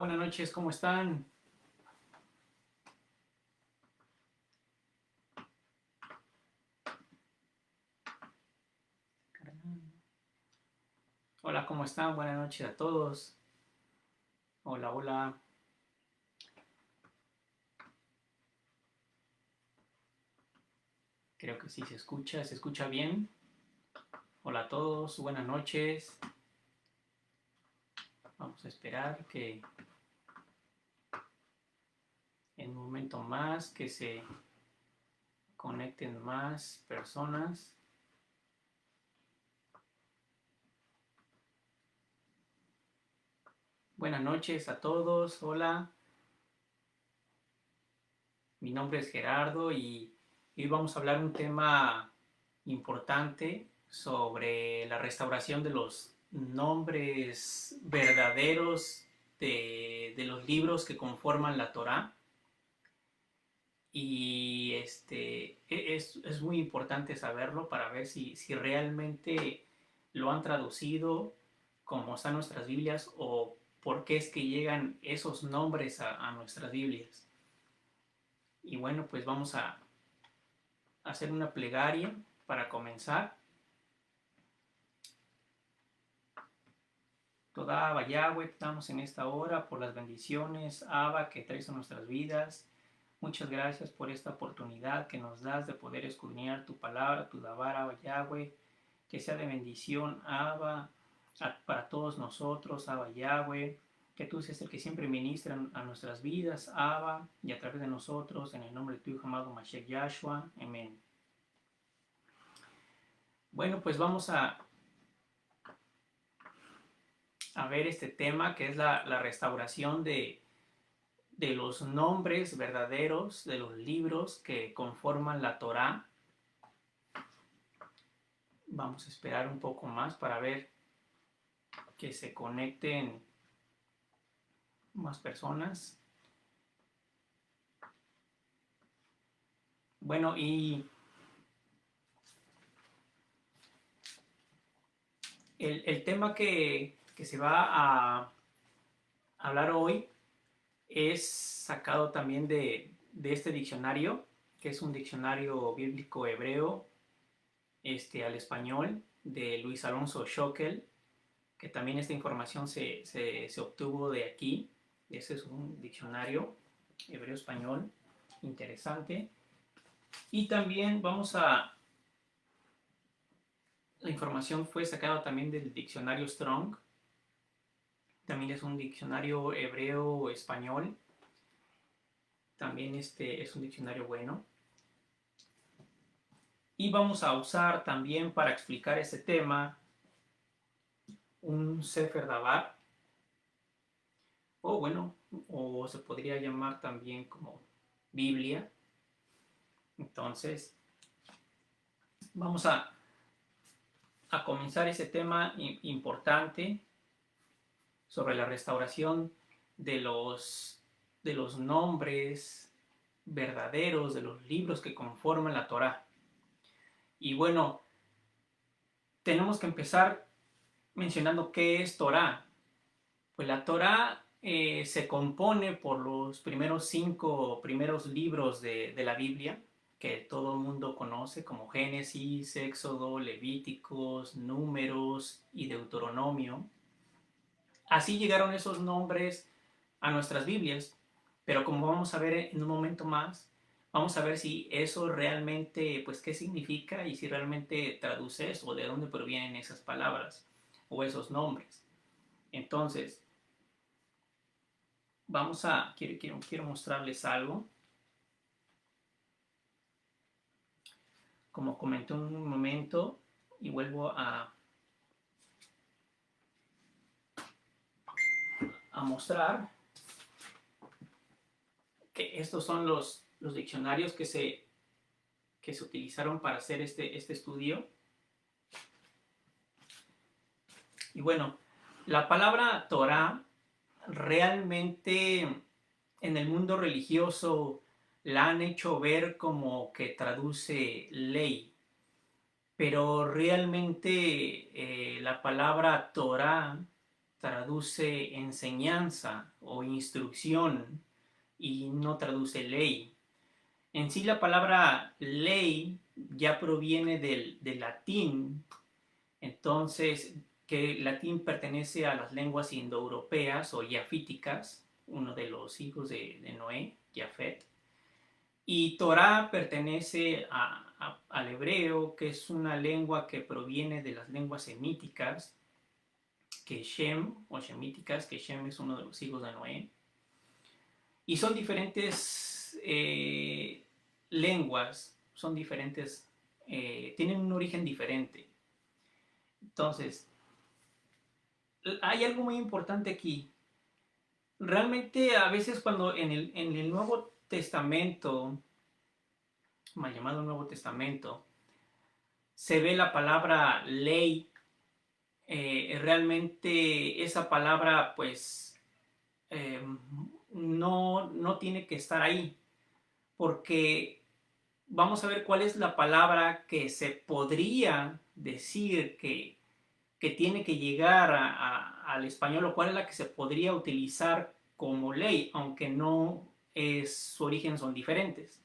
buenas noches, ¿cómo están? Hola, ¿cómo están? Buenas noches a todos. Hola, hola. Creo que sí se escucha bien. Hola a todos, buenas noches. Vamos a esperar que en un momento más que se conecten más personas. Buenas noches a todos, hola. Mi nombre es Gerardo y hoy vamos a hablar un tema importante sobre la restauración de los nombres verdaderos de los libros que conforman la Torá. Y es muy importante saberlo para ver si realmente lo han traducido como están nuestras Biblias o por qué es que llegan esos nombres a nuestras Biblias. Y bueno, pues vamos a hacer una plegaria para comenzar. Toda Abba Yahweh, te damos en esta hora por las bendiciones, Abba, que traes a nuestras vidas. Muchas gracias por esta oportunidad que nos das de poder escudriñar tu palabra, tu Dabar, Abba Yahweh. Que sea de bendición, Abba, para todos nosotros, Abba Yahweh. Que tú seas el que siempre ministra a nuestras vidas, Abba, y a través de nosotros, en el nombre de tu Hijo amado Mashiach Yahshua. Amén. Bueno, pues vamos a ver este tema que es la restauración de los nombres verdaderos de los libros que conforman la Torá. Vamos a esperar un poco más para ver que se conecten más personas. Bueno, y el tema que se va a hablar hoy es sacado también de este diccionario, que es un diccionario bíblico hebreo al español de Luis Alonso Schockel, que también esta información se obtuvo de aquí. Ese es un diccionario hebreo-español interesante. Y también la información fue sacada también del diccionario Strong. También es un diccionario hebreo-español. También es un diccionario bueno. Y vamos a usar también para explicar este tema un Sefer Dabar, o bueno, o se podría llamar también como Biblia. Entonces, vamos a comenzar ese tema importante sobre la restauración de los nombres verdaderos de los libros que conforman la Torá. Y bueno, tenemos que empezar mencionando qué es Torá. Pues la Torá se compone por los primeros 5 primeros libros de la Biblia, que todo el mundo conoce como Génesis, Éxodo, Levíticos, Números y Deuteronomio. Así llegaron esos nombres a nuestras Biblias, pero como vamos a ver en un momento más, vamos a ver si eso realmente, pues qué significa y si realmente traduce eso, o de dónde provienen esas palabras o esos nombres. Entonces, quiero mostrarles algo. Como comenté un momento, y vuelvo a mostrar que estos son los diccionarios que se utilizaron para hacer este estudio. Y bueno, la palabra Torah realmente en el mundo religioso la han hecho ver como que traduce ley, pero realmente la palabra Torah traduce enseñanza o instrucción y no traduce ley. En sí la palabra ley ya proviene del latín, entonces que el latín pertenece a las lenguas indoeuropeas o yafíticas, uno de los hijos de Noé, Jafet. Y Torah pertenece al hebreo, que es una lengua que proviene de las lenguas semíticas, que Shem, o semíticas, que Shem es uno de los hijos de Noé. Y son diferentes lenguas, son diferentes, tienen un origen diferente. Entonces, hay algo muy importante aquí. Realmente a veces cuando en el Nuevo Testamento, mal llamado Nuevo Testamento, se ve la palabra ley, realmente esa palabra pues no tiene que estar ahí, porque vamos a ver cuál es la palabra que se podría decir que tiene que llegar al español, o cuál es la que se podría utilizar como ley, aunque no es, su origen son diferentes.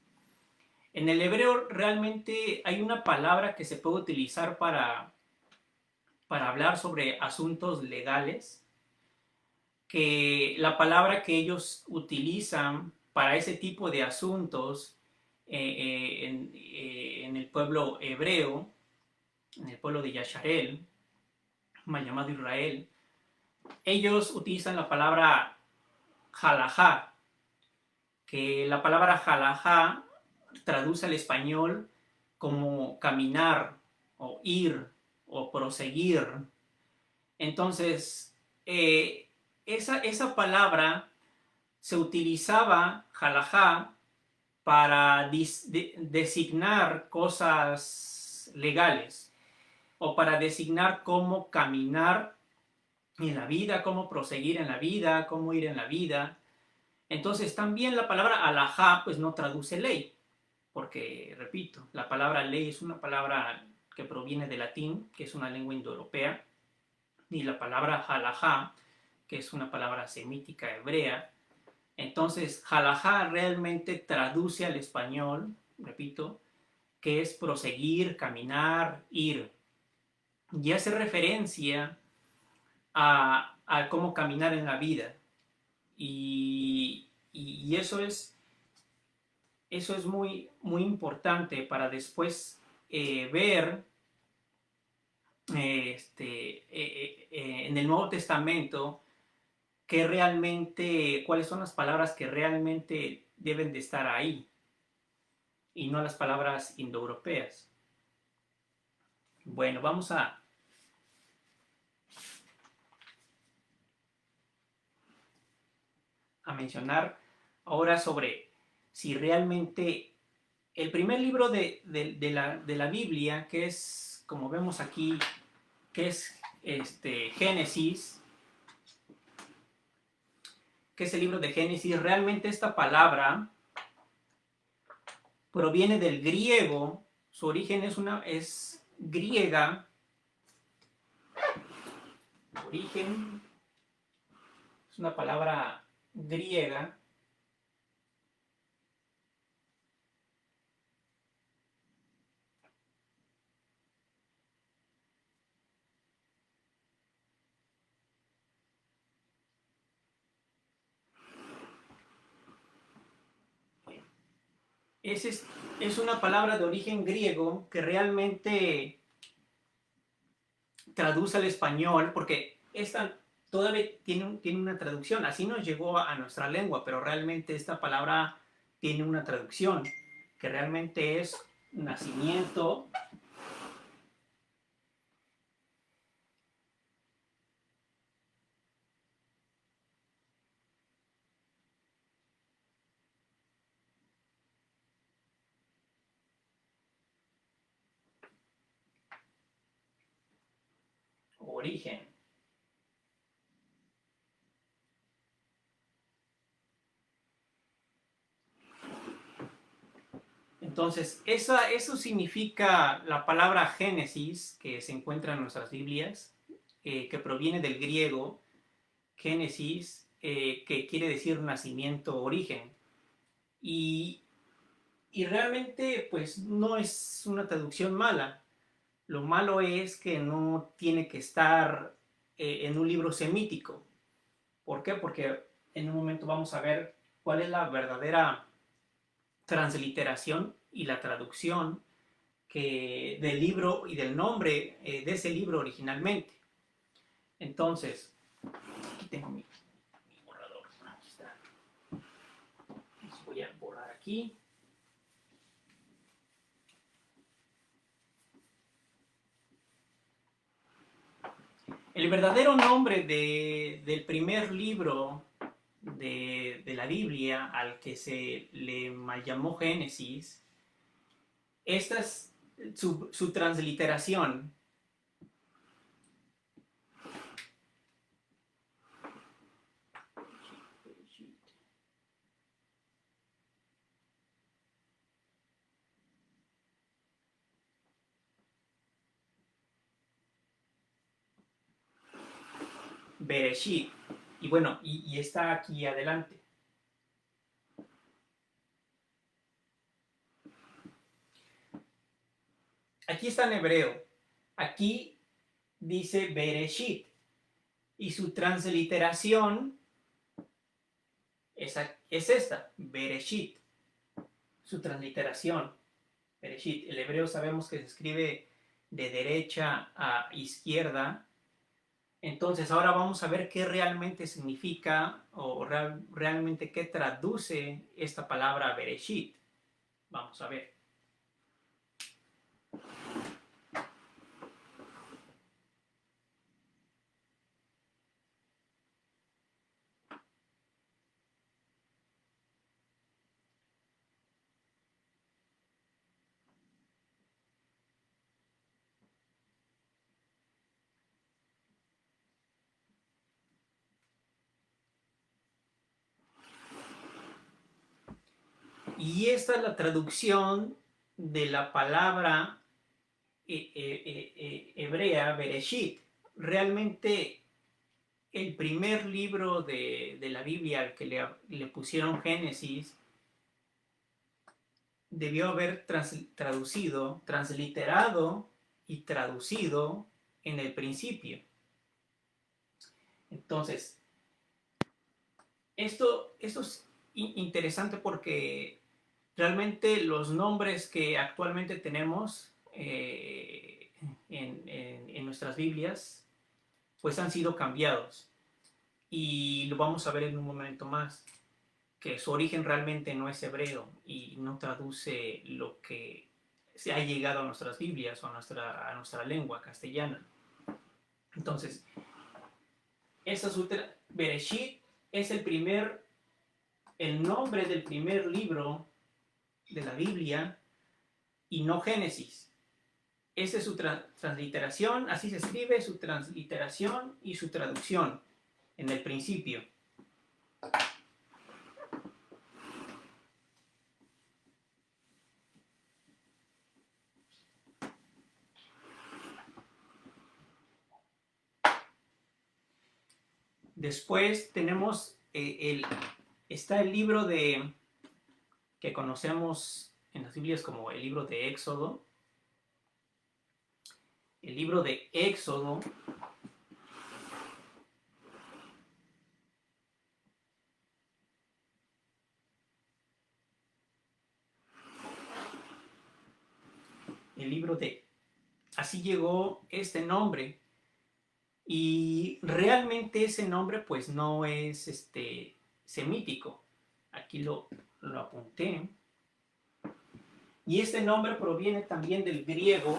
En el hebreo realmente hay una palabra que se puede utilizar para hablar sobre asuntos legales, que la palabra que ellos utilizan para ese tipo de asuntos en el pueblo hebreo, en el pueblo de Yasharel, mal llamado Israel, ellos utilizan la palabra halajá, que la palabra halajá traduce al español como caminar o ir o proseguir. Entonces, esa palabra se utilizaba, halajá, para designar cosas legales o para designar cómo caminar en la vida, cómo proseguir en la vida, cómo ir en la vida. Entonces también la palabra halajá pues no traduce ley, porque repito, la palabra ley es una palabra que proviene del latín, que es una lengua indoeuropea, y la palabra halajá, que es una palabra semítica hebrea. Entonces halajá realmente traduce al español, repito, que es proseguir, caminar, ir, y hace referencia a cómo caminar en la vida. Y eso es muy, muy importante para después ver en el Nuevo Testamento que realmente, cuáles son las palabras que realmente deben de estar ahí y no las palabras indoeuropeas. Bueno, vamos a mencionar ahora sobre si realmente el primer libro de la Biblia, que es, como vemos aquí, que es Génesis, que es el libro de Génesis, realmente esta palabra proviene del griego, su origen es griega, origen es una palabra griega, es una palabra de origen griego que realmente traduce al español, porque esta todavía tiene una traducción, así nos llegó a nuestra lengua, pero realmente esta palabra tiene una traducción, que realmente es nacimiento, origen. Entonces, eso significa la palabra Génesis, que se encuentra en nuestras Biblias, que proviene del griego, Génesis, que quiere decir nacimiento, origen. Y, y realmente pues no es una traducción mala. Lo malo es que no tiene que estar en un libro semítico. ¿Por qué? Porque en un momento vamos a ver cuál es la verdadera transliteración y la traducción del libro y del nombre de ese libro originalmente. Entonces, aquí tengo mi borrador. Aquí está. Voy a borrar aquí. El verdadero nombre del primer libro de la Biblia al que se le llamó Génesis, esta es su transliteración. Bereshit. Y bueno, y está aquí adelante. Aquí está en hebreo. Aquí dice Bereshit. Y su transliteración es esta, Bereshit. Su transliteración, Bereshit. El hebreo sabemos que se escribe de derecha a izquierda. Entonces ahora vamos a ver qué realmente significa o realmente qué traduce esta palabra Bereshit. Vamos a ver. Y esta es la traducción de la palabra hebrea Bereshit. Realmente el primer libro de la Biblia al que le pusieron Génesis debió haber traducido, transliterado y traducido en el principio. Entonces, esto es interesante porque realmente los nombres que actualmente tenemos en nuestras Biblias, pues han sido cambiados. Y lo vamos a ver en un momento más, que su origen realmente no es hebreo y no traduce lo que se ha llegado a nuestras Biblias o a nuestra lengua castellana. Entonces, esa sutra, Bereshit, es el nombre del primer libro de la Biblia y no Génesis. Esa es su transliteración, así se escribe, su transliteración y su traducción en el principio. Después tenemos está el libro que conocemos en las Biblias como el libro de Éxodo. El libro de Éxodo así llegó este nombre. Y realmente ese nombre pues no es semítico. Aquí lo apunté. Y este nombre proviene también del griego.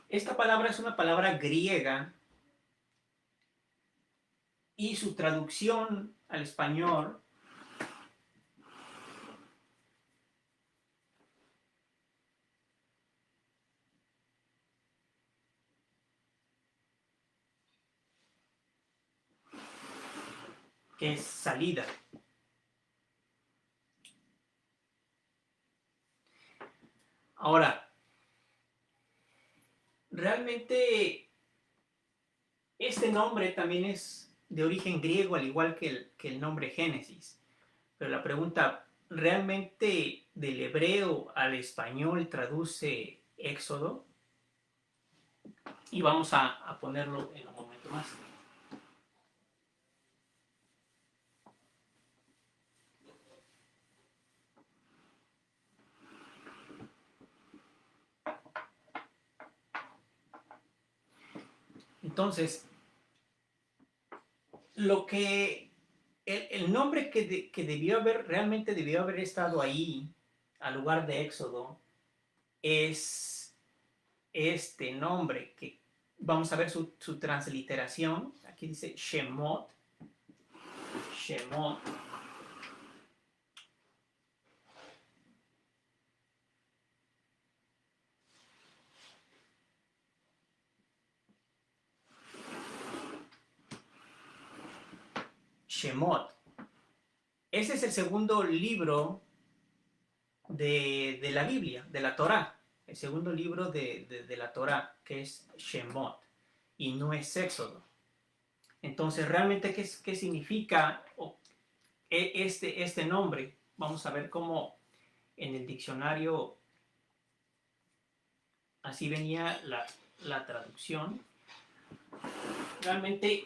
Esta palabra es una palabra griega y su traducción al español que es salida. Ahora, realmente este nombre también es de origen griego, al igual que el nombre Génesis. Pero la pregunta, ¿realmente del hebreo al español traduce Éxodo? Y vamos a ponerlo en un momento más. Entonces, lo que el nombre que debió haber, realmente debió haber estado ahí, al lugar de Éxodo, es este nombre que vamos a ver su transliteración. Aquí dice Shemot. Shemot. Shemot. Ese es el segundo libro de la Biblia, de la Torá. El segundo libro de la Torá, que es Shemot, y no es Éxodo. Entonces, realmente, ¿qué significa este nombre? Vamos a ver cómo en el diccionario así venía la traducción. Realmente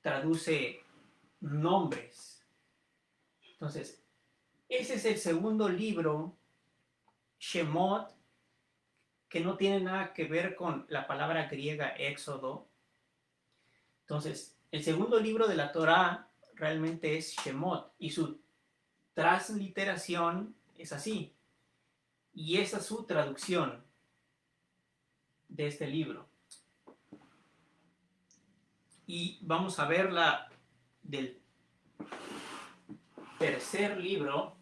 traduce nombres. Entonces, ese es el segundo libro, Shemot, que no tiene nada que ver con la palabra griega Éxodo. Entonces, el segundo libro de la Torá realmente es Shemot y su transliteración es así. Y esa es su traducción de este libro. Y vamos a ver la del tercer libro.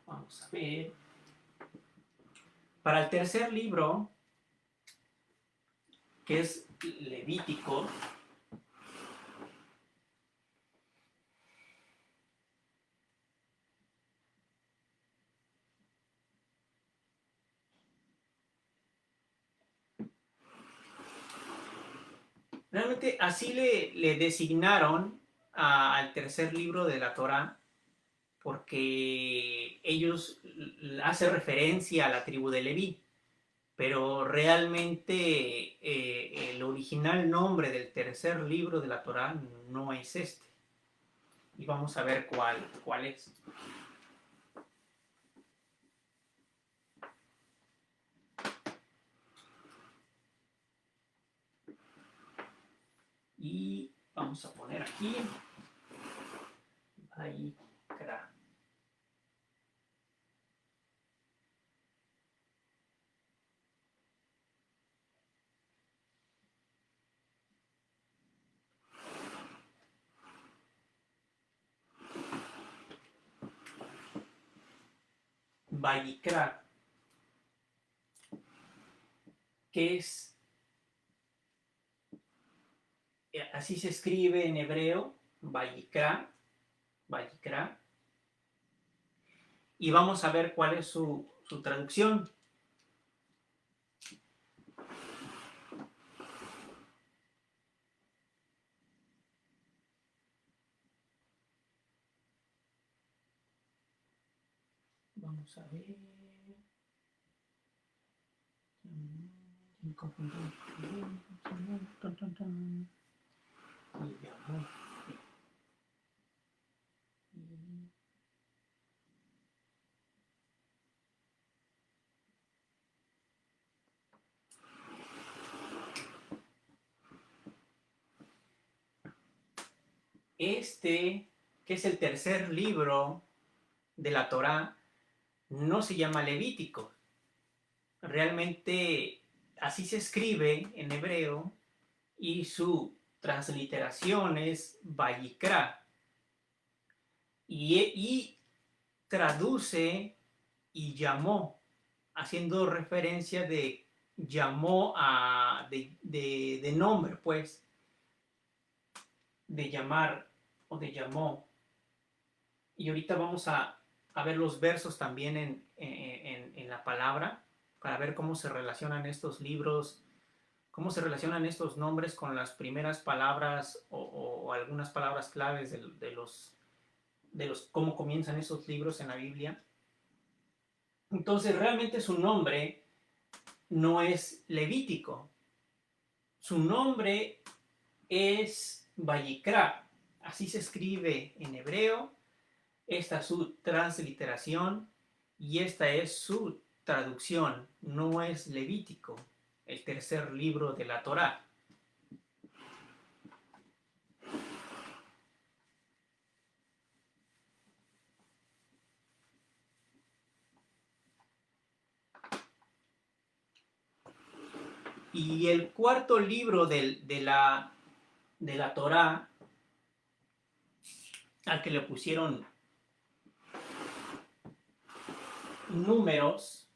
Vamos a ver. Para el tercer libro, que es Levítico, realmente así le designaron al tercer libro de la Torá, porque ellos hacen referencia a la tribu de Leví, pero realmente el original nombre del tercer libro de la Torá no es este. Y vamos a ver cuál es. Y vamos a poner aquí Vayikra. Vayikra, que es, así se escribe en hebreo, Vayikra, Vayikra. Y vamos a ver cuál es su traducción. Vamos a ver. Este, que es el tercer libro de la Torá, no se llama Levítico. Realmente así se escribe en hebreo y su transliteración es Vayikra. y traduce y llamó, haciendo referencia de llamó a de nombre, pues, de llamar o de llamó. Y ahorita vamos a ver los versos también en la palabra para ver cómo se relacionan estos libros, cómo se relacionan estos nombres con las primeras palabras o algunas palabras claves de los cómo comienzan esos libros en la Biblia. Entonces, realmente su nombre no es Levítico. Su nombre es Vayikra. Así se escribe en hebreo. Esta es su transliteración y esta es su traducción. No es Levítico, el tercer libro de la Torá. Y el cuarto libro de la Torá, al que le pusieron números,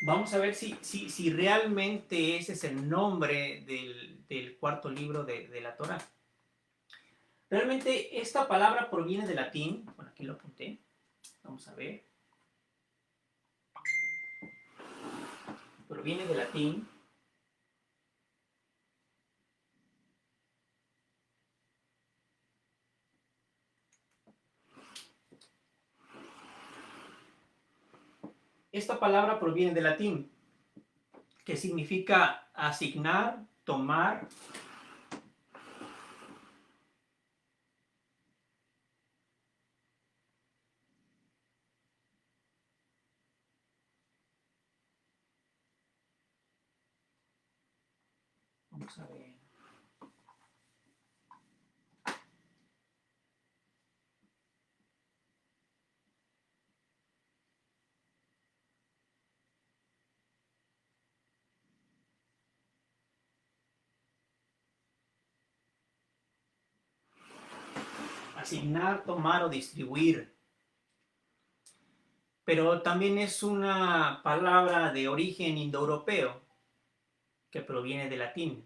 vamos a ver si realmente ese es el nombre del cuarto libro de la Torá. Realmente esta palabra proviene del latín. Bueno, aquí lo apunté. Vamos a ver. Proviene del latín. Esta palabra proviene del latín, que significa asignar, tomar. Vamos a ver. Asignar, tomar o distribuir. Pero también es una palabra de origen indoeuropeo que proviene del latín.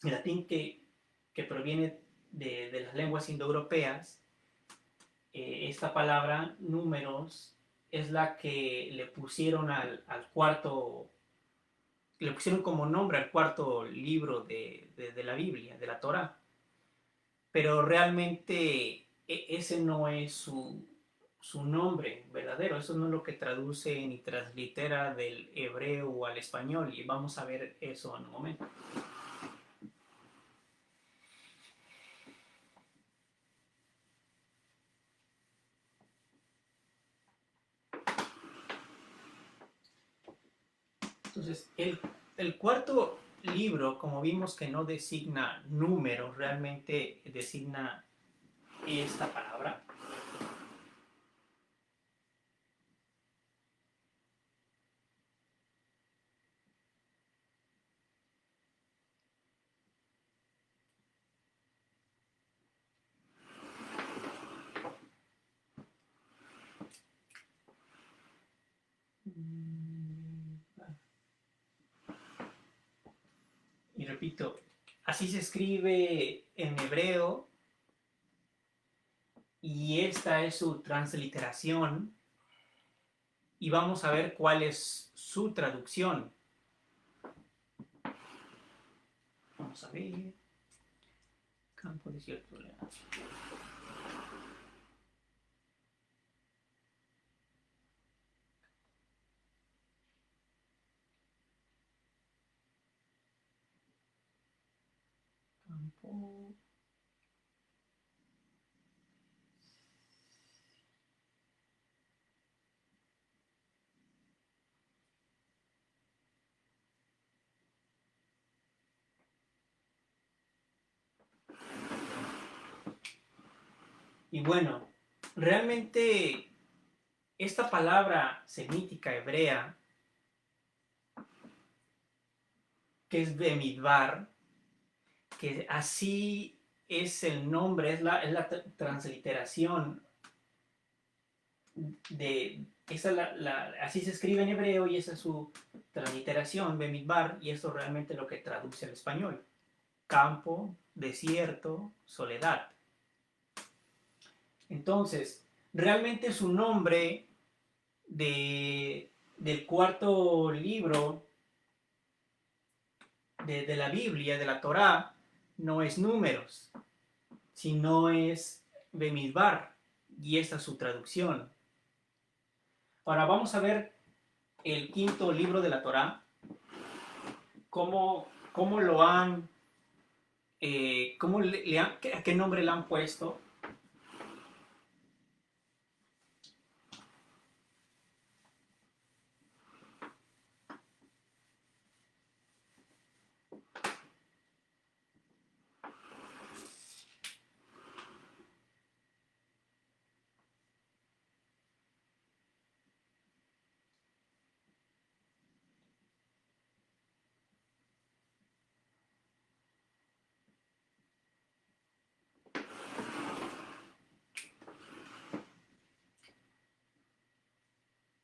El latín que proviene de las lenguas indoeuropeas. Esta palabra, números, es la que le pusieron al cuarto, le pusieron como nombre al cuarto libro de la Biblia, de la Torá. Pero realmente ese no es su nombre verdadero, eso no es lo que traduce ni translitera del hebreo al español, y vamos a ver eso en un momento. Entonces, el cuarto libro, como vimos que no designa números, realmente designa esta palabra. Y repito, así se escribe en hebreo y esta es su transliteración y vamos a ver cuál es su traducción. Vamos a ver. Campo desierto. Campo. Y bueno, realmente esta palabra semítica hebrea, que es Bemidbar, que así es el nombre, es la transliteración de, esa así se escribe en hebreo y esa es su transliteración, Bemidbar, y eso realmente es lo que traduce al español: campo, desierto, soledad. Entonces, realmente su nombre del cuarto libro de la Biblia, de la Torá, no es Números, sino es Bemidbar, y esa es su traducción. Ahora vamos a ver el quinto libro de la Torá, cómo lo han, a qué nombre le han puesto.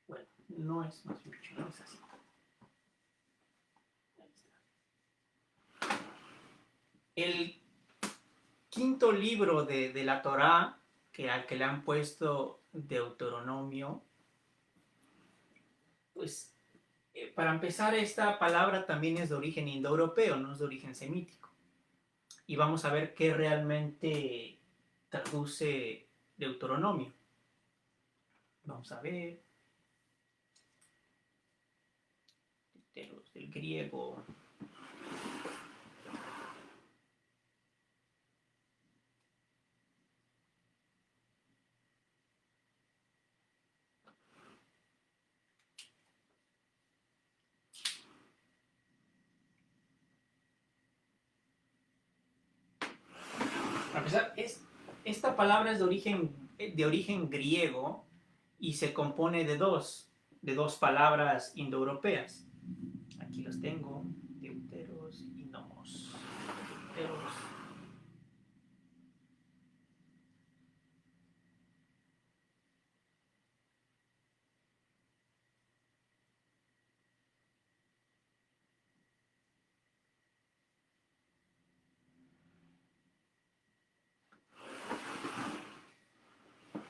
Bueno, no es más mucho, no es así. El quinto libro de la Torá, al que le han puesto Deuteronomio, pues para empezar, esta palabra también es de origen indoeuropeo, no es de origen semítico. Y vamos a ver qué realmente traduce Deuteronomio. Vamos a ver, del griego. A pesar, esta palabra es de origen griego y se compone de dos palabras indoeuropeas. Aquí los tengo, deuteros y nomos. Deuteros.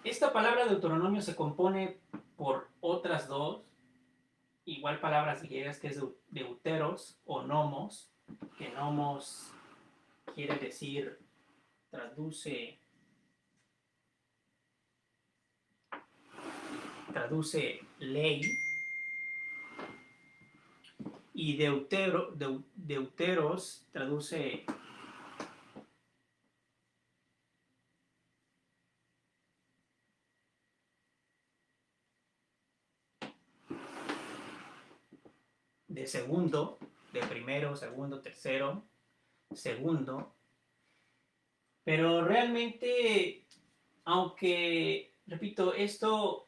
Esta palabra Deuteronomio se compone por otras dos, igual palabras griegas, que es deuteros o nomos, que nomos quiere decir, traduce ley, y deuteros traduce de segundo, de primero, segundo, tercero, segundo. Pero realmente, aunque, repito, esas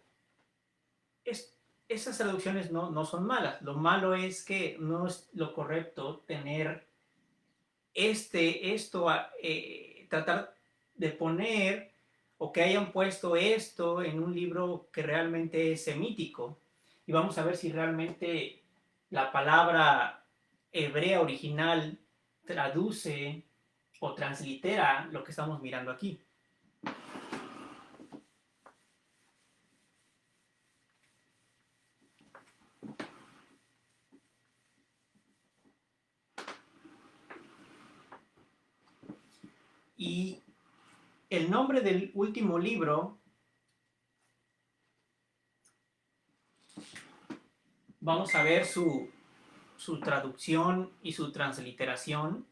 traducciones no son malas. Lo malo es que no es lo correcto tener tratar de poner, o que hayan puesto esto en un libro que realmente es semítico. Y vamos a ver si realmente la palabra hebrea original traduce o translitera lo que estamos mirando aquí. Y el nombre del último libro, vamos a ver su traducción y su transliteración.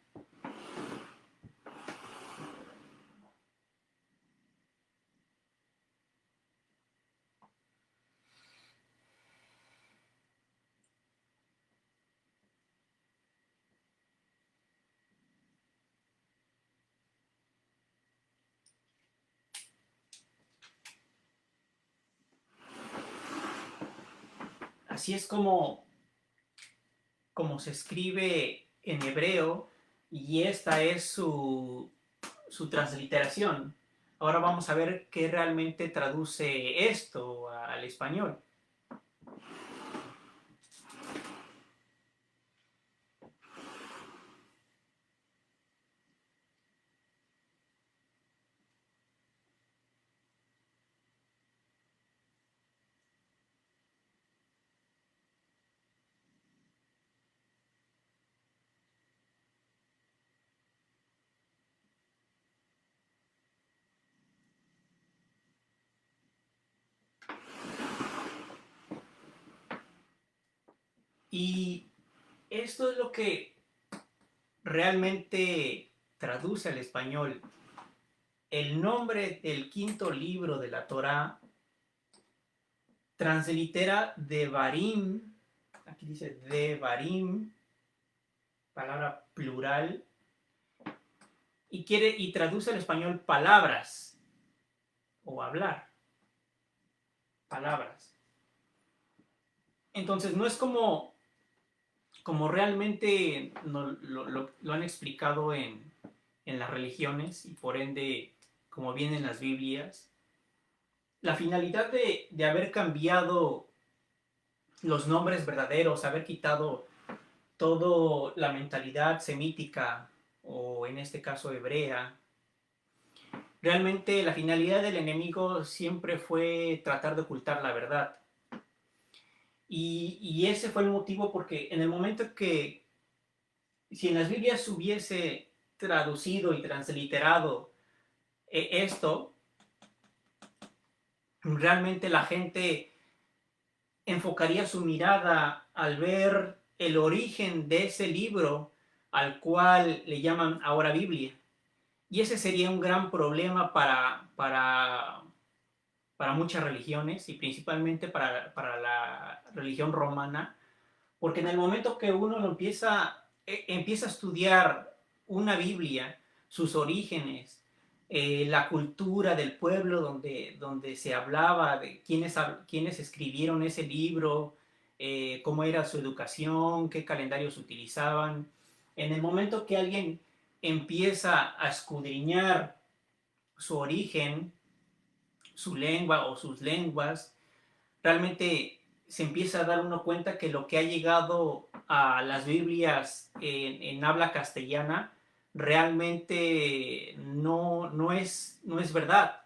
así es como se escribe en hebreo, y esta es su transliteración. Ahora vamos a ver qué realmente traduce esto al español. Y esto es lo que realmente traduce al español. El nombre del quinto libro de la Torá translitera Devarim, aquí dice Devarim, palabra plural, y traduce al español palabras o hablar, palabras. Entonces no es como realmente lo han explicado en las religiones, y por ende como vienen las Biblias. La finalidad de haber cambiado los nombres verdaderos, haber quitado toda la mentalidad semítica, o en este caso hebrea, realmente la finalidad del enemigo siempre fue tratar de ocultar la verdad. Y ese fue el motivo, porque en el momento que, si en las Biblias hubiese traducido y transliterado esto, realmente la gente enfocaría su mirada al ver el origen de ese libro al cual le llaman ahora Biblia. Y ese sería un gran problema para muchas religiones, y principalmente para la religión romana, porque en el momento que uno empieza a estudiar una Biblia, sus orígenes, la cultura del pueblo donde se hablaba, de quiénes escribieron ese libro, cómo era su educación, qué calendarios utilizaban. En el momento que alguien empieza a escudriñar su origen, su lengua o sus lenguas, realmente se empieza a dar uno cuenta que lo que ha llegado a las Biblias en habla castellana realmente no es verdad.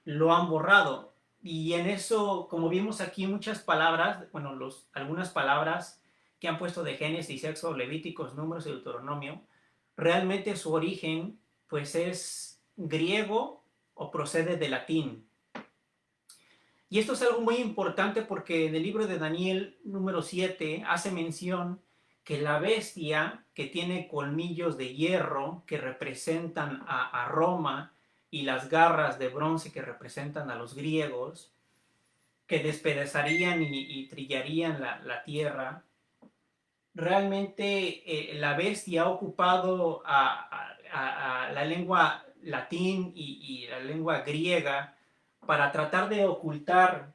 Lo han borrado. Y en eso, como vimos aquí, muchas palabras, bueno, algunas palabras que han puesto de Génesis, Éxodo, Levíticos, Números y Deuteronomio, realmente su origen pues es griego o procede de latín. Y esto es algo muy importante, porque en el libro de Daniel número 7 hace mención que la bestia, que tiene colmillos de hierro que representan a Roma, y las garras de bronce que representan a los griegos, que despedazarían y trillarían la tierra, realmente la bestia ha ocupado a la lengua latín y la lengua griega para tratar de ocultar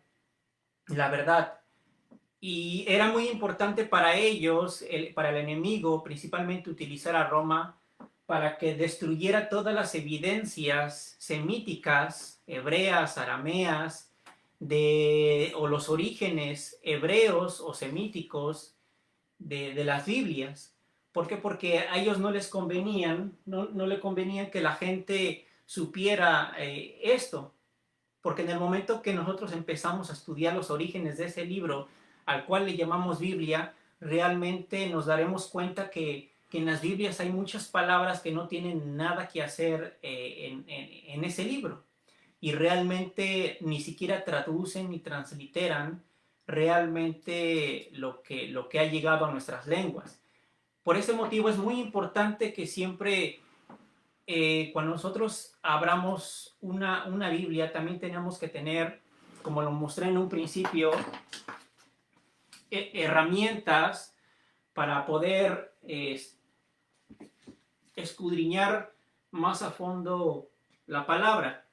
la verdad. Y era muy importante para ellos, para el enemigo, principalmente utilizar a Roma para que destruyera todas las evidencias semíticas, hebreas, arameas, o los orígenes hebreos o semíticos de las Biblias. ¿Por qué? Porque a ellos no les convenían, no le convenía que la gente supiera esto. Porque en el momento que nosotros empezamos a estudiar los orígenes de ese libro, al cual le llamamos Biblia, realmente nos daremos cuenta que en las Biblias hay muchas palabras que no tienen nada que hacer en ese libro. Y realmente ni siquiera traducen ni transliteran realmente lo que ha llegado a nuestras lenguas. Por ese motivo es muy importante que siempre, cuando nosotros abramos una Biblia, también tenemos que tener, como lo mostré en un principio, herramientas para poder escudriñar más a fondo la palabra.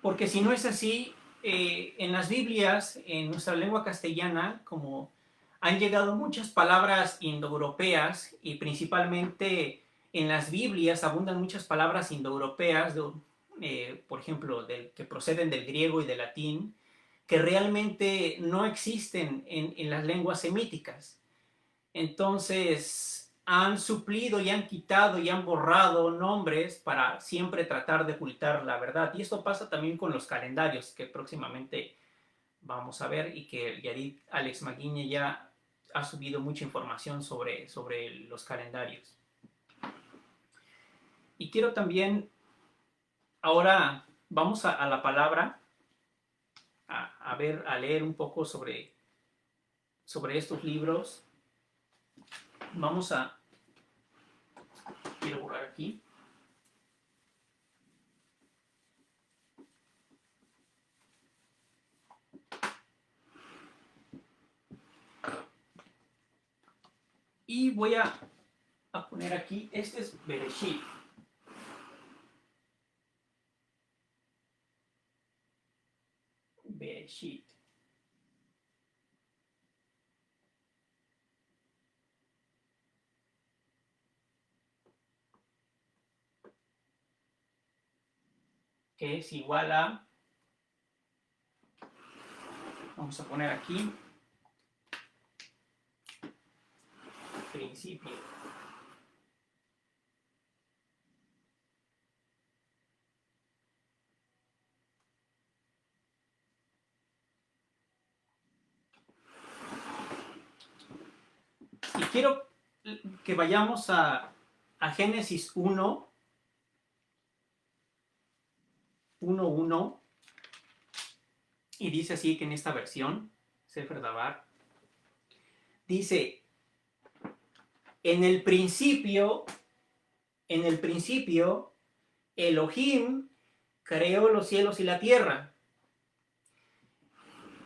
Porque si no es así, en las Biblias, en nuestra lengua castellana, como han llegado muchas palabras indoeuropeas y principalmente en las Biblias abundan muchas palabras indoeuropeas, por ejemplo, que proceden del griego y del latín, que realmente no existen en las lenguas semíticas. Entonces han suplido y han quitado y han borrado nombres para siempre tratar de ocultar la verdad. Y esto pasa también con los calendarios que próximamente vamos a ver y que Yadid Alex Maguiñe ya ha subido mucha información sobre los calendarios. Y quiero también, ahora vamos a la palabra, a leer un poco sobre estos libros. Quiero borrar aquí. Y voy a poner aquí, este es Bereshit. Bereshit. Que es igual a, vamos a poner aquí, principio. Y quiero que vayamos a Génesis 1:1, y dice así que en esta versión, Sefer Dabar, dice, en el principio, Elohim creó los cielos y la tierra.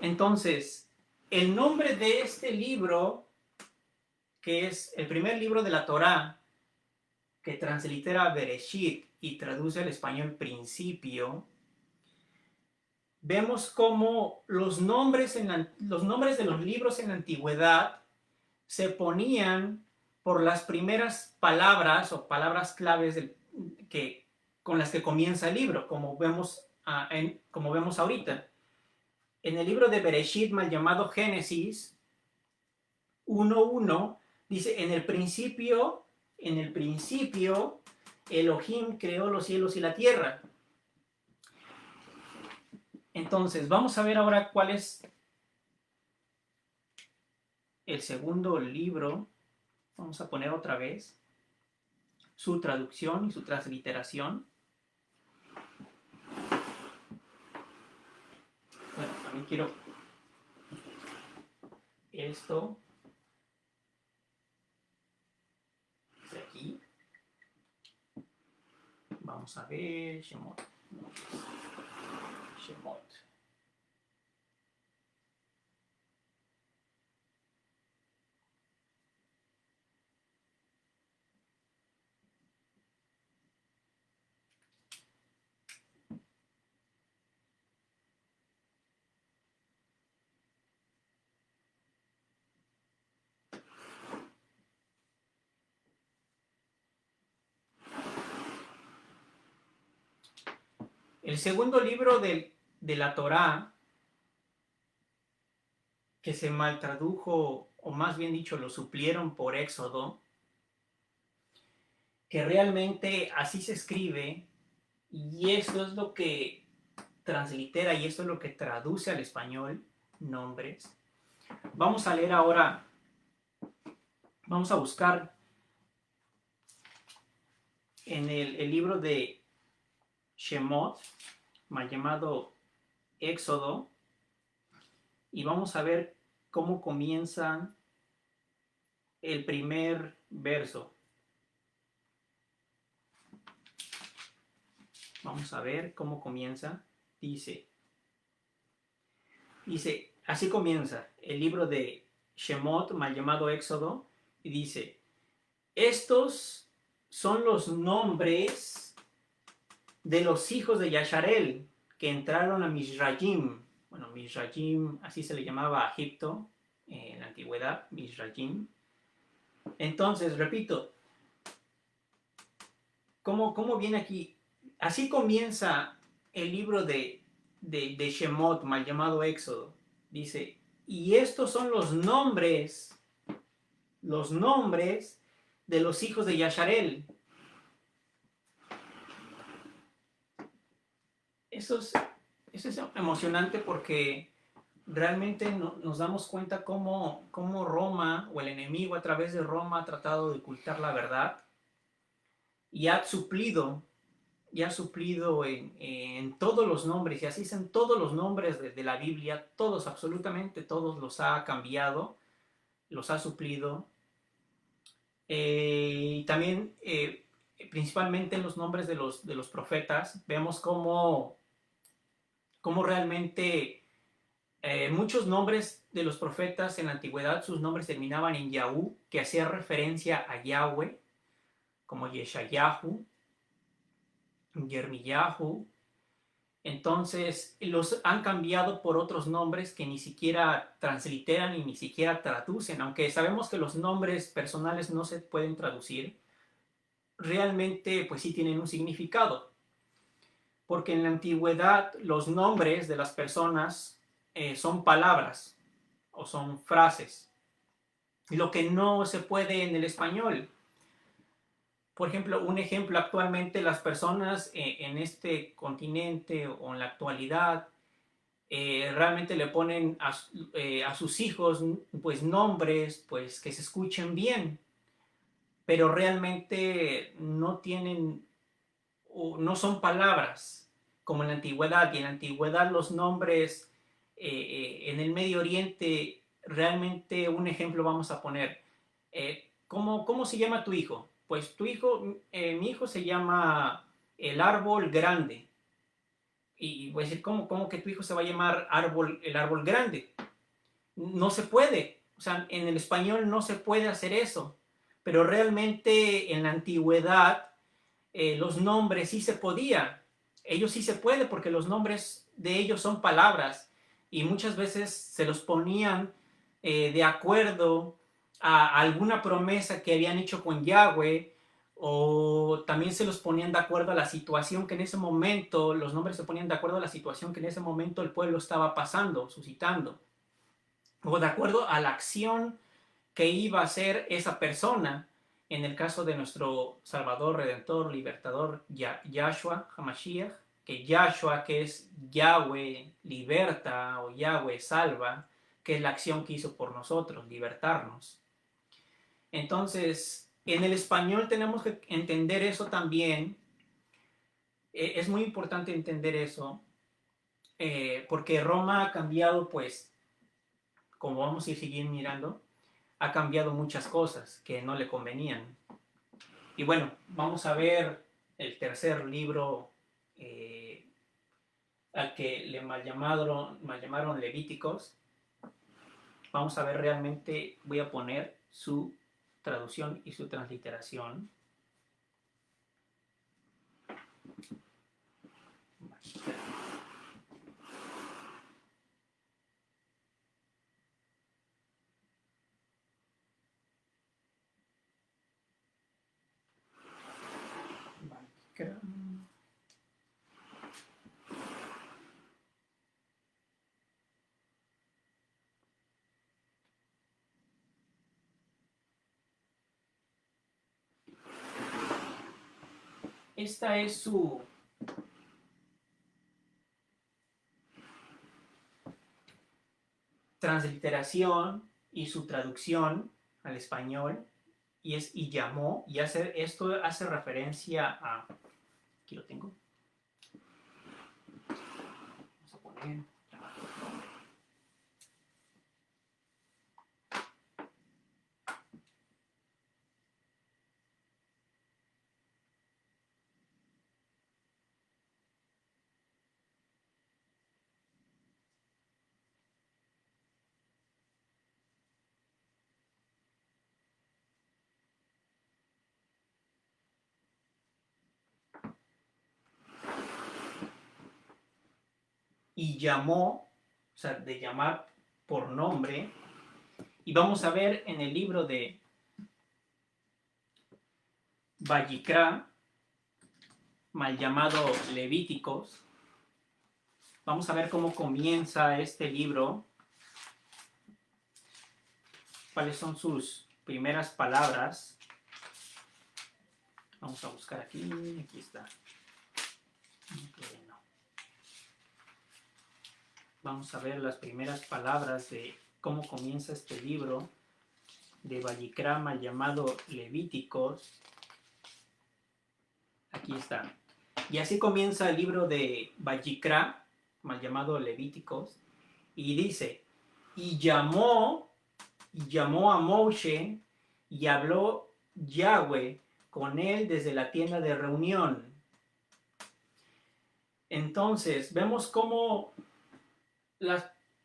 Entonces, el nombre de este libro, que es el primer libro de la Torá, que translitera Bereshit y traduce al español principio, vemos cómo los nombres de los libros en la antigüedad se ponían por las primeras palabras o palabras claves con las que comienza el libro, como vemos ahorita. En el libro de Bereshit, mal llamado Génesis 1:1, dice, en el principio, Elohim creó los cielos y la tierra. Entonces, vamos a ver ahora cuál es el segundo libro. Vamos a poner otra vez su traducción y su transliteración. Bueno, también quiero esto de aquí. Vamos a ver, Shemot. El segundo libro de la Torá, que se mal tradujo, o más bien dicho, lo suplieron por Éxodo, que realmente así se escribe, y esto es lo que translitera y esto es lo que traduce al español nombres. Vamos a leer ahora, vamos a buscar en el libro de Shemot, mal llamado Éxodo, y vamos a ver cómo comienza el primer verso. Vamos a ver cómo comienza. Dice, así comienza el libro de Shemot, mal llamado Éxodo, y dice, estos son los nombres de los hijos de Yasharel que entraron a Mizrayim bueno, Mizrayim, así se le llamaba a Egipto en la antigüedad, Mizrayim. Entonces, repito, ¿cómo viene aquí? Así comienza el libro de Shemot, mal llamado Éxodo. Dice, y estos son los nombres de los hijos de Yasharel. Eso es emocionante porque realmente nos damos cuenta cómo Roma o el enemigo a través de Roma ha tratado de ocultar la verdad y ha suplido en todos los nombres, y así son todos los nombres de la Biblia, todos, absolutamente todos los ha cambiado, los ha suplido. Y también, principalmente en los nombres de los profetas, vemos cómo realmente muchos nombres de los profetas en la antigüedad, sus nombres terminaban en Yahú, que hacía referencia a Yahweh, como Yeshayahu, Yermiyahu. Entonces los han cambiado por otros nombres que ni siquiera transliteran y ni siquiera traducen, aunque sabemos que los nombres personales no se pueden traducir, realmente pues sí tienen un significado, porque en la antigüedad los nombres de las personas son palabras o son frases, lo que no se puede en el español. Por ejemplo, un ejemplo, actualmente las personas en este continente o en la actualidad realmente le ponen a sus hijos pues nombres pues que se escuchen bien, pero realmente no tienen, no son palabras como en la antigüedad. Y en la antigüedad los nombres en el Medio Oriente, realmente un ejemplo vamos a poner. ¿Cómo se llama tu hijo? Pues tu hijo, mi hijo se llama el árbol grande. Y voy a decir, ¿cómo que tu hijo se va a llamar el árbol grande? No se puede. O sea, en el español no se puede hacer eso. Pero realmente en la antigüedad los nombres sí se podía. Ellos sí se puede porque los nombres de ellos son palabras y muchas veces se los ponían de acuerdo a alguna promesa que habían hecho con Yahweh, o también se los ponían de acuerdo a la situación que en ese momento, los nombres se ponían de acuerdo a la situación que en ese momento el pueblo estaba pasando, suscitando, o de acuerdo a la acción que iba a hacer esa persona. En el caso de nuestro Salvador, Redentor, Libertador, Yahshua HaMashiach, que Yahshua, que es Yahweh liberta o Yahweh salva, que es la acción que hizo por nosotros, libertarnos. Entonces, en el español tenemos que entender eso también. Es muy importante entender eso, porque Roma ha cambiado, pues, como vamos a ir siguiendo mirando, ha cambiado muchas cosas que no le convenían. Y bueno, vamos a ver el tercer libro al que mal llamaron Levíticos. Vamos a ver realmente, voy a poner su traducción y su transliteración. Esta es su transliteración y su traducción al español, y llamó, y esto hace referencia a, aquí lo tengo, vamos a poner, y llamó o sea, de llamar por nombre. Y vamos a ver en el libro de Vallicrá, mal llamado Levíticos, vamos a ver cómo comienza este libro, cuáles son sus primeras palabras. Vamos a buscar aquí, aquí está. Bueno. Vamos a ver las primeras palabras de cómo comienza este libro de Vallicrá, mal llamado Levíticos. Aquí está. Y así comienza el libro de Vallicrá, mal llamado Levíticos, y dice, y llamó a Moshe y habló Yahweh con él desde la tienda de reunión. Entonces, vemos cómo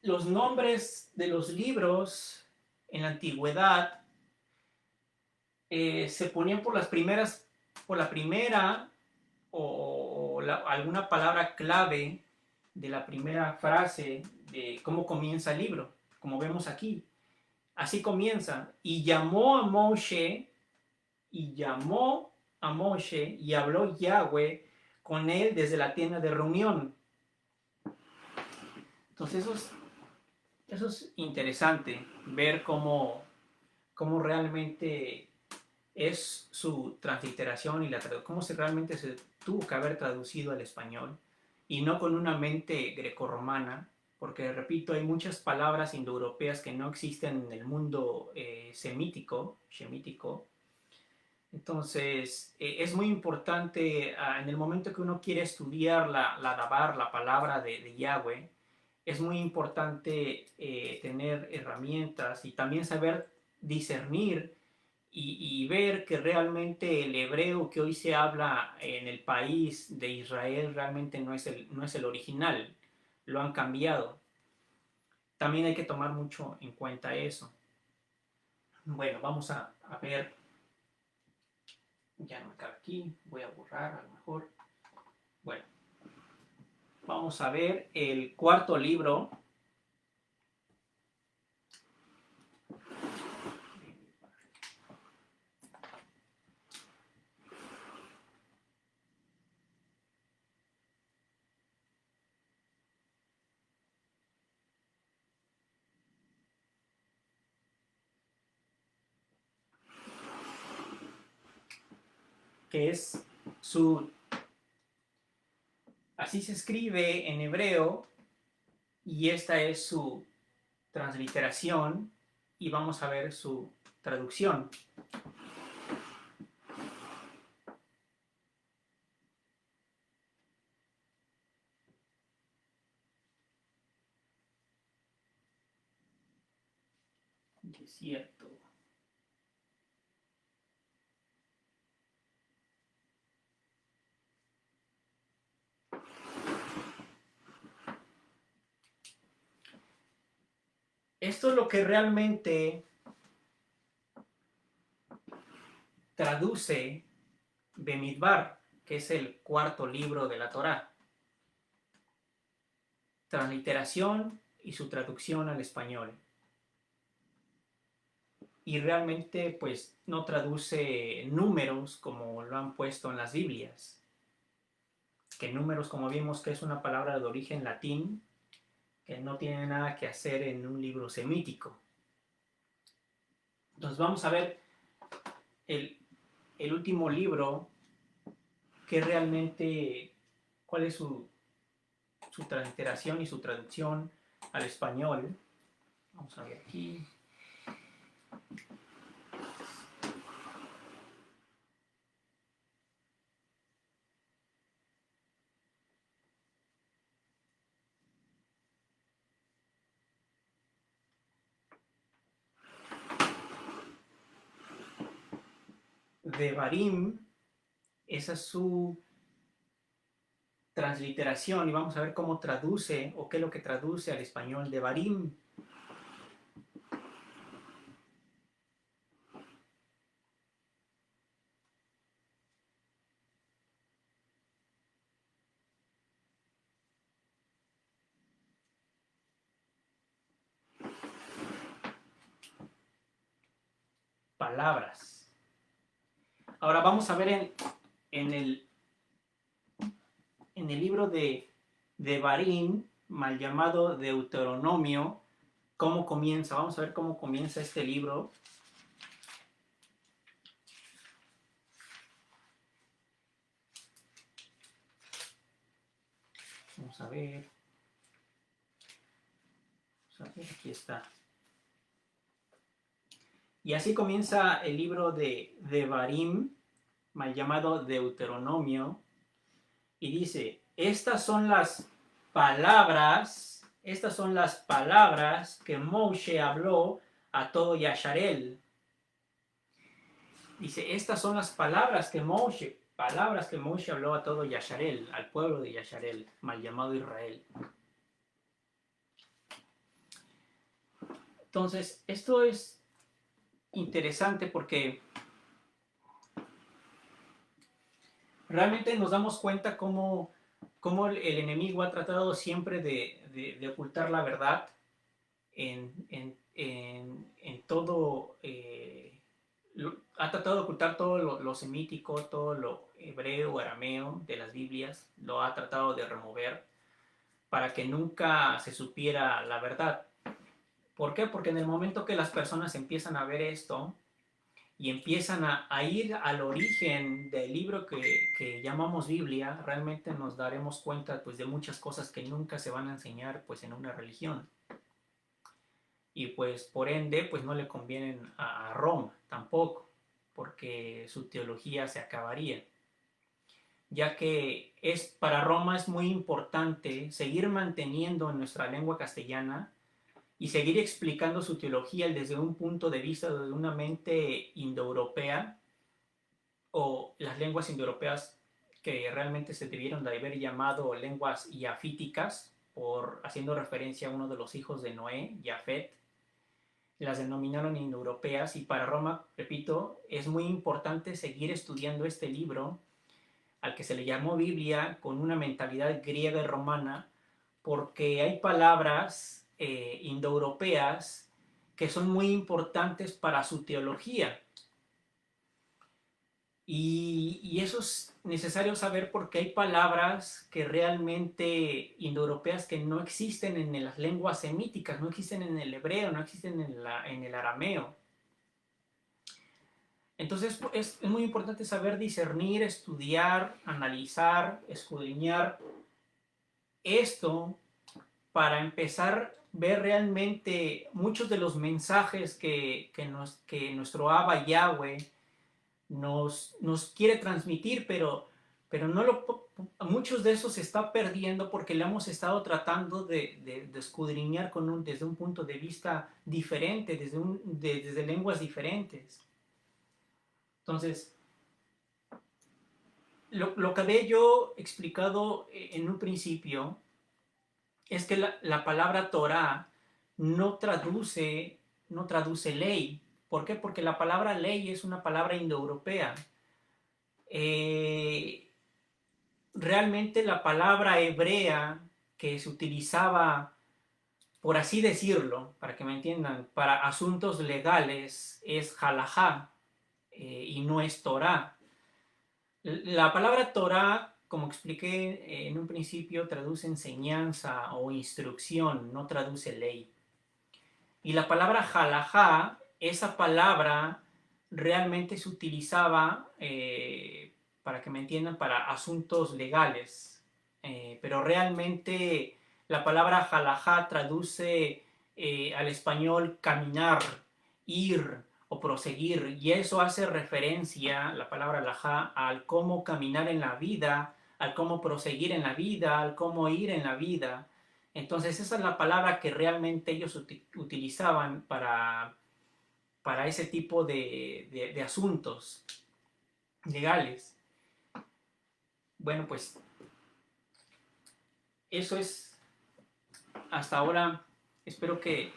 los nombres de los libros en la antigüedad se ponían por la primera o alguna palabra clave de la primera frase de cómo comienza el libro, como vemos aquí. Así comienza. Y habló Yahweh con él desde la tienda de reunión. Entonces eso es interesante, ver cómo realmente es su transliteración y cómo realmente se tuvo que haber traducido al español y no con una mente grecorromana, porque repito, hay muchas palabras indoeuropeas que no existen en el mundo semítico. Entonces, es muy importante en el momento que uno quiere estudiar la Dabar, la palabra de Yahweh, es muy importante tener herramientas y también saber discernir y ver que realmente el hebreo que hoy se habla en el país de Israel realmente no es el original, lo han cambiado. También hay que tomar mucho en cuenta eso. Bueno, vamos a ver, ya no me cabe aquí, voy a borrar a lo mejor. Bueno, vamos a ver el cuarto libro. Que es así se escribe en hebreo y esta es su transliteración y vamos a ver su traducción. Desierto. Esto es lo que realmente traduce Bemidbar, que es el cuarto libro de la Torá. Transliteración y su traducción al español. Y realmente pues no traduce números como lo han puesto en las Biblias. Que números, como vimos, que es una palabra de origen latín, que no tiene nada que hacer en un libro semítico. Entonces vamos a ver el último libro, que realmente, cuál es su transliteración y su traducción al español. Vamos a ver aquí. Devarim, esa es su transliteración y vamos a ver cómo traduce o qué es lo que traduce al español Devarim. palabras. Ahora vamos a ver en el libro de Devarim, mal llamado Deuteronomio, cómo comienza. Vamos a ver cómo comienza este libro. Vamos a ver. Aquí está. Y así comienza el libro de Devarim, mal llamado Deuteronomio, y dice, estas son las palabras que Moshe habló a todo Yasharel. Dice, estas son las palabras que Moshe habló a todo Yasharel, al pueblo de Yasharel, mal llamado Israel. Entonces, esto es interesante porque realmente nos damos cuenta cómo el enemigo ha tratado siempre de ocultar la verdad en todo, ha tratado de ocultar todo lo semítico, todo lo hebreo, arameo de las Biblias, lo ha tratado de remover para que nunca se supiera la verdad. ¿Por qué? Porque en el momento que las personas empiezan a ver esto y empiezan a ir al origen del libro que llamamos Biblia, realmente nos daremos cuenta pues, de muchas cosas que nunca se van a enseñar pues, en una religión. Y pues por ende pues no le convienen a Roma tampoco, porque su teología se acabaría, ya que para Roma es muy importante seguir manteniendo nuestra lengua castellana y seguir explicando su teología desde un punto de vista de una mente indoeuropea, o las lenguas indoeuropeas que realmente se debieron de haber llamado lenguas yafíticas, haciendo referencia a uno de los hijos de Noé, Jafet. Las denominaron indoeuropeas, y para Roma, repito, es muy importante seguir estudiando este libro, al que se le llamó Biblia, con una mentalidad griega y romana, porque hay palabras indoeuropeas que son muy importantes para su teología. Y eso es necesario saber porque hay palabras que realmente indoeuropeas que no existen en las lenguas semíticas, no existen en el hebreo, no existen en el arameo. Entonces es muy importante saber discernir, estudiar, analizar, escudriñar esto para empezar a ver realmente muchos de los mensajes que nuestro Abba Yahweh nos quiere transmitir, pero muchos de esos se está perdiendo porque le hemos estado tratando de escudriñar desde un punto de vista diferente, desde lenguas diferentes. Entonces, lo que había yo explicado en un principio es que la palabra Torah no traduce ley. ¿Por qué? Porque la palabra ley es una palabra indoeuropea. Realmente la palabra hebrea que se utilizaba, por así decirlo, para que me entiendan, para asuntos legales es halajá, y no es Torah. La palabra Torah, como expliqué en un principio, traduce enseñanza o instrucción, no traduce ley. Y la palabra halajá, esa palabra realmente se utilizaba, para que me entiendan, para asuntos legales. Pero realmente la palabra halajá traduce al español caminar, ir o proseguir, y eso hace referencia, la palabra halajá, al cómo caminar en la vida, al cómo proseguir en la vida, al cómo ir en la vida. Entonces esa es la palabra que realmente ellos utilizaban para ese tipo de asuntos legales. Bueno, pues eso es hasta ahora. Espero que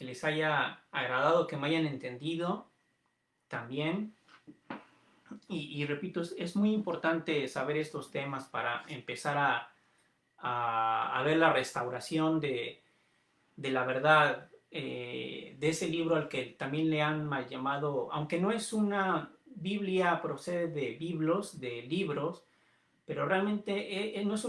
les haya agradado, que me hayan entendido también. Y repito, es muy importante saber estos temas para empezar a ver la restauración de la verdad de ese libro al que también le han mal llamado, aunque no es una Biblia, procede de biblos, de libros, pero realmente no es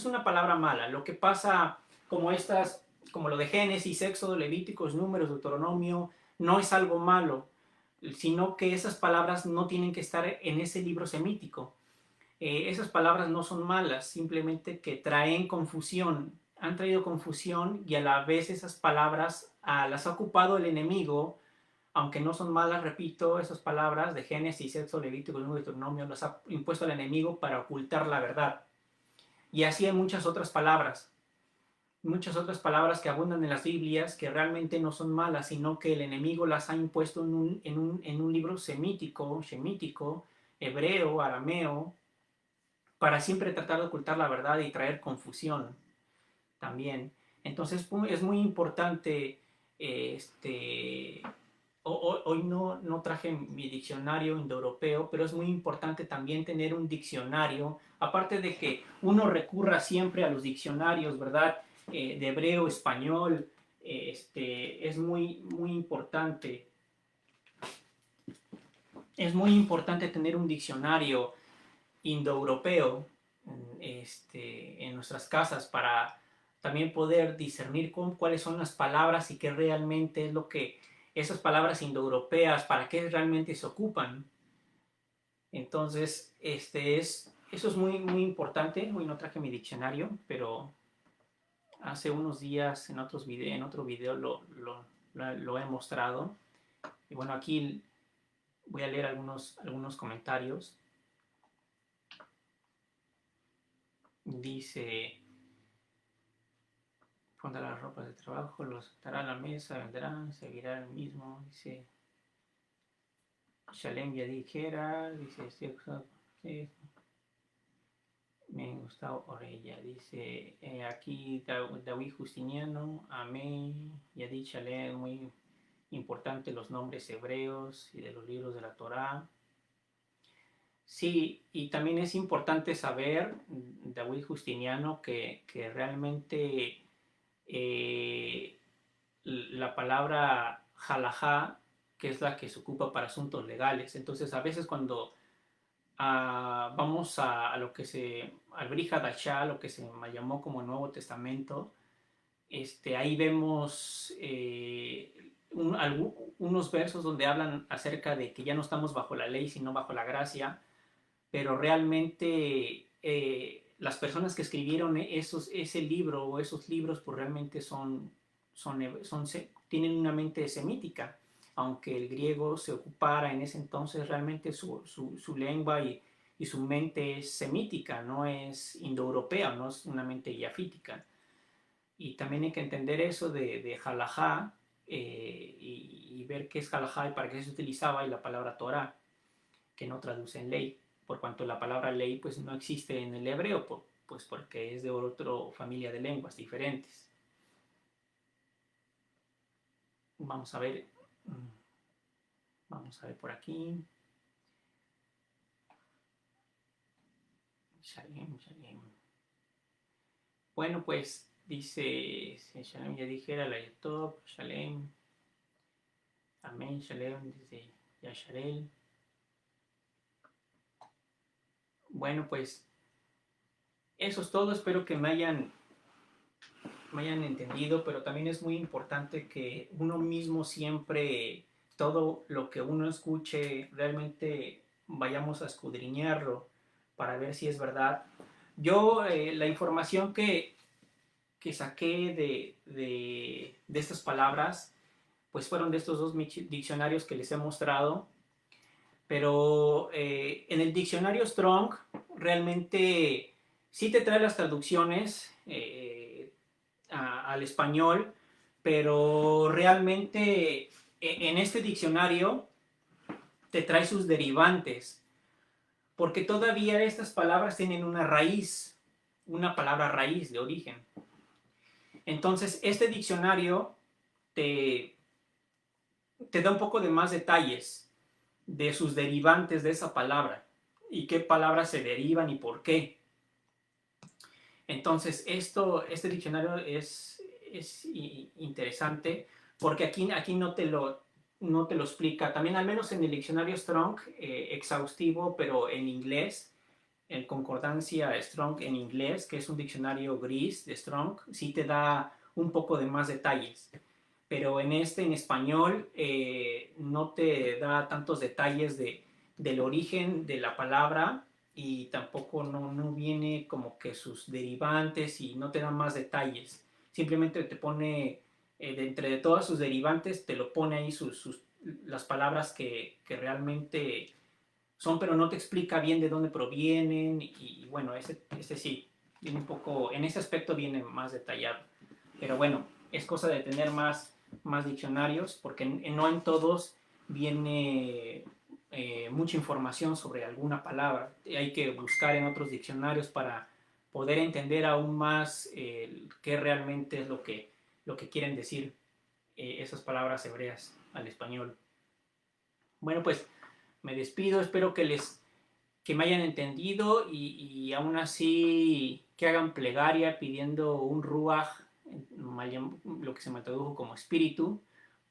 una palabra mala. Lo que pasa como estas, como lo de Génesis, Éxodo, Levíticos, Números, Deuteronomio, no es algo malo, sino que esas palabras no tienen que estar en ese libro semítico. Esas palabras no son malas, simplemente que traen confusión, han traído confusión y a la vez esas palabras las ha ocupado el enemigo, aunque no son malas, repito, esas palabras de Génesis, Éxodo, Levítico, Número, Deuteronomio, las ha impuesto el enemigo para ocultar la verdad. Y así hay muchas otras palabras que abundan en las Biblias que realmente no son malas, sino que el enemigo las ha impuesto en un libro semítico, hebreo, arameo, para siempre tratar de ocultar la verdad y traer confusión también. Entonces es muy importante, hoy no traje mi diccionario indoeuropeo, pero es muy importante también tener un diccionario, aparte de que uno recurra siempre a los diccionarios, ¿verdad? De hebreo, español, es muy importante tener un diccionario indoeuropeo en nuestras casas para también poder discernir cuáles son las palabras y qué realmente es lo que esas palabras indoeuropeas, para qué realmente se ocupan. Entonces, eso es muy, muy importante. Hoy no traje mi diccionario, pero hace unos días en otro video lo he mostrado. Y bueno, aquí voy a leer algunos comentarios. Dice: pondrá las ropas de trabajo, los sentará a la mesa, vendrán, seguirá el mismo. Dice Shalem ya dijera, dice estoy acusado porque me Gustavo Orella, dice aquí David Justiniano, amén, Yadid Shalem, muy importante los nombres hebreos y de los libros de la Torá. Sí, y también es importante saber, David Justiniano, que realmente la palabra halajá, que es la que se ocupa para asuntos legales. Entonces, a veces cuando vamos a lo que al Brit Hadashah, lo que se llamó como Nuevo Testamento, ahí vemos unos versos donde hablan acerca de que ya no estamos bajo la ley, sino bajo la gracia, pero realmente las personas que escribieron ese libro o esos libros, pues realmente tienen una mente semítica, aunque el griego se ocupara en ese entonces, realmente su lengua y su mente es semítica, no es indoeuropea, no es una mente yafítica. Y también hay que entender eso de halajá y ver qué es halajá y para qué se utilizaba, y la palabra Torah, que no traduce en ley, por cuanto la palabra ley pues no existe en el hebreo, pues porque es de otra familia de lenguas diferentes. Vamos a ver por aquí. Shalem. Bueno, pues dice Shalem ya dijera la Yatop, Shalem, amén, Shalem, dice Yasharel. Bueno, pues eso es todo. Espero que me hayan entendido, pero también es muy importante que uno mismo siempre, todo lo que uno escuche, realmente vayamos a escudriñarlo para ver si es verdad. Yo, la información que saqué de estas palabras, pues fueron de estos dos diccionarios que les he mostrado, pero en el diccionario Strong realmente sí te trae las traducciones al español, pero realmente en este diccionario te trae sus derivantes, porque todavía estas palabras tienen una raíz, una palabra raíz de origen. Entonces, este diccionario te da un poco de más detalles de sus derivantes de esa palabra y qué palabras se derivan y por qué. Entonces, este diccionario es interesante porque aquí no te lo explica. También al menos en el diccionario Strong, exhaustivo, pero en inglés, en concordancia Strong en inglés, que es un diccionario gris de Strong, sí te da un poco de más detalles. Pero en en español, no te da tantos detalles del origen de la palabra y tampoco no viene como que sus derivantes y no te da más detalles. Simplemente te pone, de entre de todas sus derivantes, te lo pone ahí las palabras que realmente son, pero no te explica bien de dónde provienen y bueno, ese sí, viene un poco, en ese aspecto viene más detallado. Pero bueno, es cosa de tener más diccionarios porque no en todos viene mucha información sobre alguna palabra. Hay que buscar en otros diccionarios para poder entender aún más qué realmente es lo que quieren decir esas palabras hebreas al español. Bueno, pues me despido, espero que me hayan entendido y aún así que hagan plegaria pidiendo un ruaj, lo que se me tradujo como espíritu,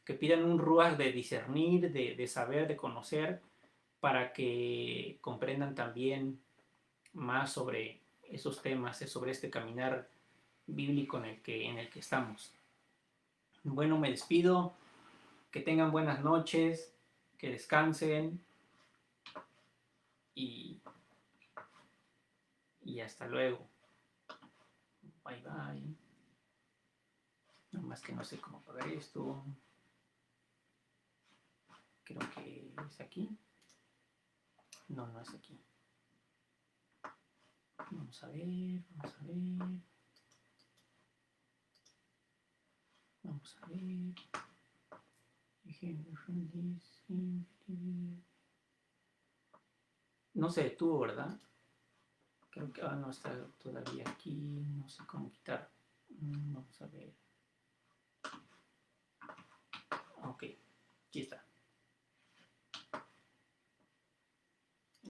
que pidan un ruaj de discernir, de saber, de conocer, para que comprendan también más sobre esos temas, sobre este caminar bíblico en el que estamos. Bueno, me despido, que tengan buenas noches, que descansen y, y hasta luego. Bye bye. Nada más que no sé cómo pagar esto. Creo que es aquí. No, no es aquí. Vamos a ver, vamos a ver. Vamos a ver. No se detuvo, ¿verdad? Creo que no está todavía aquí. No sé cómo quitar. Vamos a ver. Ok, aquí está.